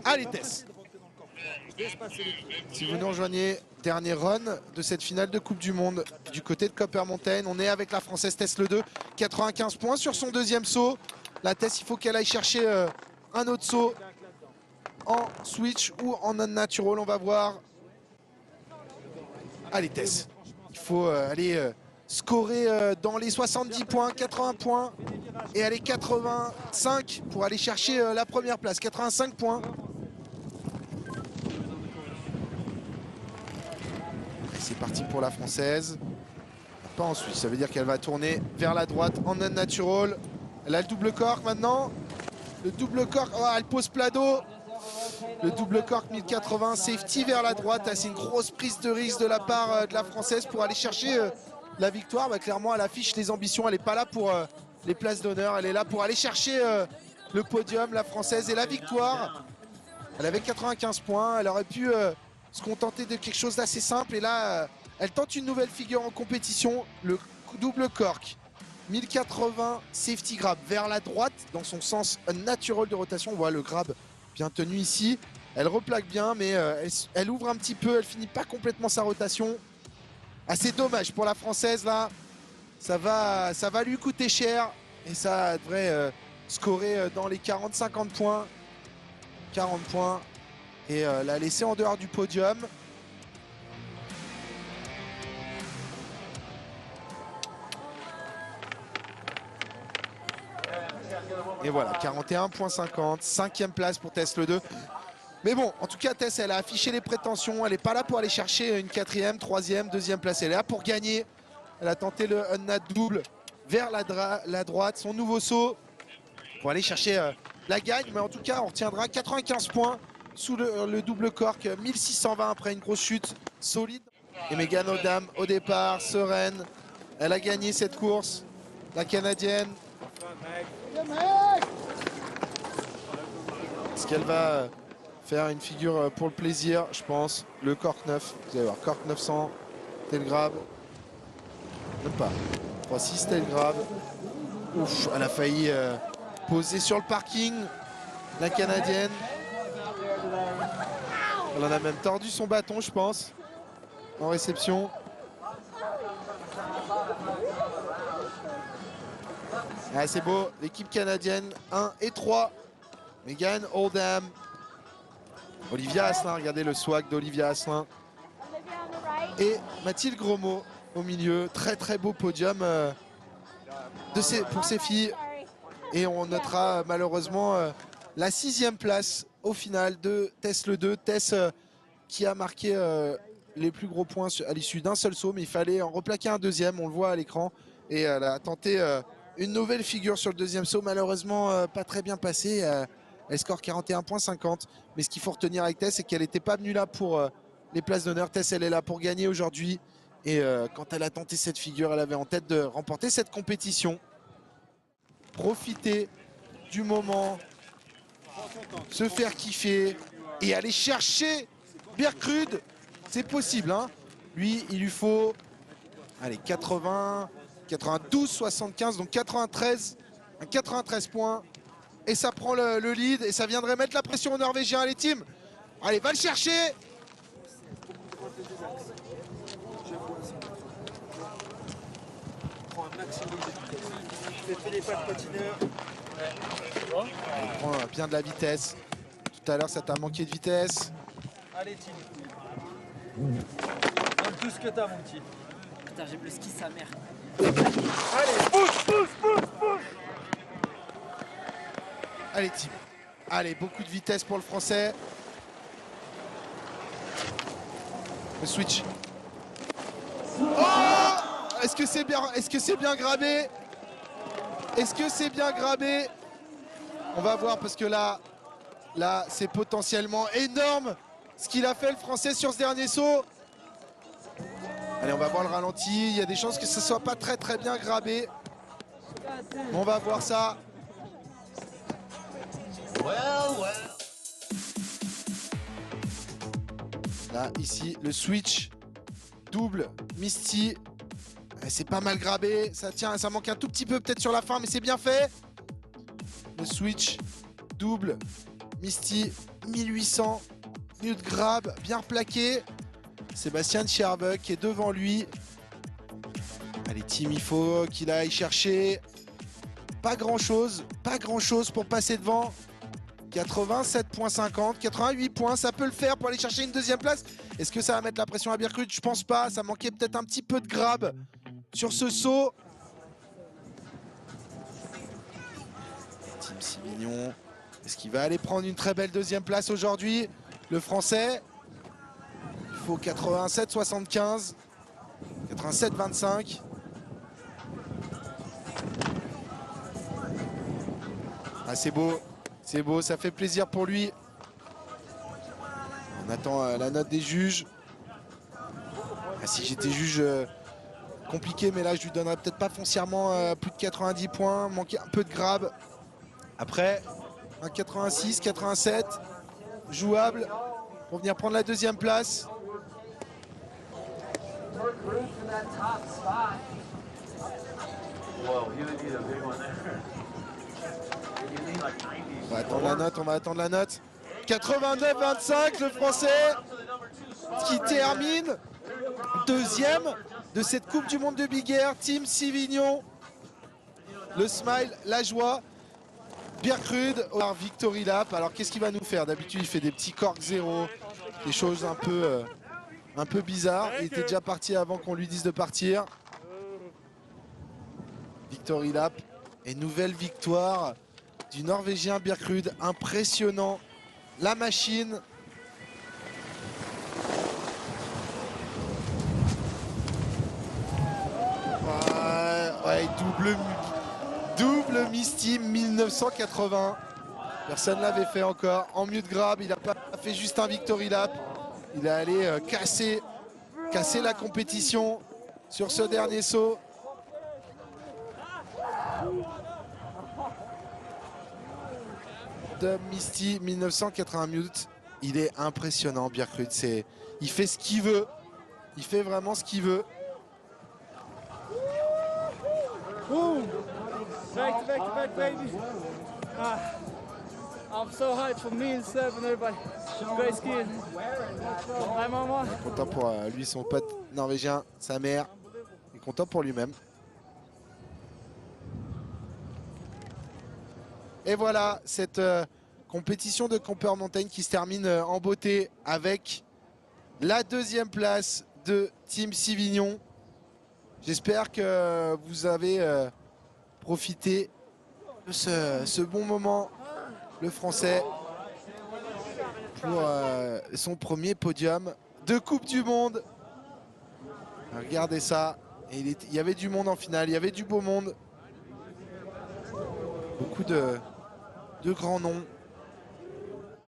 Allez, Tess. Si vous nous rejoignez, dernier run de cette finale de Coupe du Monde du côté de Copper Mountain. On est avec la Française Tess Le 2, 95 points sur son deuxième saut. La Tess, il faut qu'elle aille chercher un autre saut en switch ou en unnatural, on va voir. Allez, Tess, il faut aller scorer dans les 70 points, 80 points et aller 85 pour aller chercher la première place, 85 points. C'est parti pour la Française. Pas en switch, ça veut dire qu'elle va tourner vers la droite en unnatural. Elle a le double cork maintenant. Le double cork, oh, elle pose plat dos. Le double cork 1080, safety vers la droite. C'est une grosse prise de risque de la part de la Française pour aller chercher la victoire. Bah, clairement, elle affiche les ambitions. Elle n'est pas là pour les places d'honneur. Elle est là pour aller chercher le podium, la Française, et la victoire. Elle avait 95 points. Elle aurait pu se contenter de quelque chose d'assez simple. Et là, elle tente une nouvelle figure en compétition. Le double cork 1080 safety grab vers la droite dans son sens natural de rotation. On voit le grab bien tenu ici. Elle replaque bien, mais elle ouvre un petit peu. Elle finit pas complètement sa rotation. Assez dommage pour la Française là. Ça va lui coûter cher. Et ça devrait scorer dans les 40-50 points. 40 points. Et la laisser en dehors du podium. Et voilà, 41,50, 5e place pour Tess Le 2. Mais bon, en tout cas, Tess, elle a affiché les prétentions. Elle n'est pas là pour aller chercher une 4e, 3e, 2e place. Elle est là pour gagner. Elle a tenté le unnat double vers la droite, son nouveau saut, pour aller chercher la gagne. Mais en tout cas, on retiendra 95 points sous le double cork, 1620 après une grosse chute solide. Et Megan Odam, au départ, sereine. Elle a gagné cette course, la Canadienne. Est-ce qu'elle va faire une figure pour le plaisir? Je pense. Le cork 9, vous allez voir, cork 900, tail grab. Même pas. 3-6 tail grab. Ouf, elle a failli poser sur le parking, la Canadienne. Elle en a même tordu son bâton, je pense, en réception. Ah, c'est beau, l'équipe canadienne 1 et 3. Megan Oldham, Olivia Asselin, regardez le swag d'Olivia Asselin. Et Mathilde Grosmont au milieu. Très très beau podium pour ces filles. Et on notera malheureusement la 6e place au final de Tess Le 2. Tess qui a marqué les plus gros points à l'issue d'un seul saut, mais il fallait en replaquer un deuxième, on le voit à l'écran. Et elle a tenté une nouvelle figure sur le deuxième saut, malheureusement pas très bien passé. Elle score 41,50. Mais ce qu'il faut retenir avec Tess, c'est qu'elle n'était pas venue là pour les places d'honneur. Tess, elle est là pour gagner aujourd'hui. Et quand elle a tenté cette figure, elle avait en tête de remporter cette compétition. Profiter du moment, se faire kiffer et aller chercher Bjerkrud. C'est possible, hein. Lui, il lui faut allez, 80, 92, 75, donc 93 points. Et ça prend le lead et ça viendrait mettre la pression aux Norvégiens. Allez, team, allez, va le chercher. Il prend bien de la vitesse. Tout à l'heure, ça t'a manqué de vitesse. Allez, team. Donne tout ce que t'as, mon petit. Putain, j'ai le ski sa mère. Allez, pousse. Allez, team. Allez, beaucoup de vitesse pour le Français. Le switch. Oh! Est-ce que c'est bien grabé? Est-ce que c'est bien grabé? On va voir parce que là c'est potentiellement énorme ce qu'il a fait le Français sur ce dernier saut. Allez, on va voir le ralenti. Il y a des chances que ce soit pas très très bien grabé. On va voir ça. Là, ici, le switch double Misty. C'est pas mal grabé. Ça tient, ça manque un tout petit peu peut-être sur la fin, mais c'est bien fait. Le switch double Misty, 1800. Mute grab, bien plaqué. Sébastien Scherbe qui est devant lui. Allez, Tim, il faut qu'il aille chercher. Pas grand-chose pour passer devant. 87,50, 88 points, ça peut le faire pour aller chercher une deuxième place. Est-ce que ça va mettre la pression à Bjerkrud? Je pense pas, ça manquait peut-être un petit peu de grab sur ce saut. Tim Sivignon, est-ce qu'il va aller prendre une très belle deuxième place aujourd'hui? Le Français, il faut 87,75, 87,25. Ah, c'est beau, ça fait plaisir pour lui. On attend la note des juges. Ah, si j'étais juge, compliqué, mais là je lui donnerais peut-être pas foncièrement plus de 90 points. Manquait un peu de grab. Après, un 86, 87, jouable pour venir prendre la deuxième place. On va attendre la note. 89-25, le Français qui termine deuxième de cette Coupe du Monde de Big Air. Tim Sivignon, le smile, la joie. Bjerkrud, Victory Lap. Alors qu'est-ce qu'il va nous faire? D'habitude il fait des petits corks zéro, des choses un peu bizarres. Il était déjà parti avant qu'on lui dise de partir. Victory Lap et nouvelle victoire du Norvégien Bjerkrud. Impressionnant, la machine. Ouais, double Misty 1980. Personne ne l'avait fait encore. En mute grab, il n'a pas fait juste un Victory Lap. Il est allé casser la compétition sur ce dernier saut. De Misty 1980 mute. Il est impressionnant, Bjerkrud. Il fait ce qu'il veut. Il fait vraiment ce qu'il veut. Back, baby. I'm so hyped for me and Seb and everybody. Great skiing. Hi, mama. Content pour lui, son pote norvégien, sa mère. Il est content pour lui-même. Et voilà, cette compétition de Camper Mountain qui se termine en beauté avec la deuxième place de Tim Sivignon. J'espère que vous avez profité de ce bon moment, le Français, pour son premier podium de Coupe du Monde. Regardez ça, et il y avait du monde en finale, il y avait du beau monde. Beaucoup de grands noms.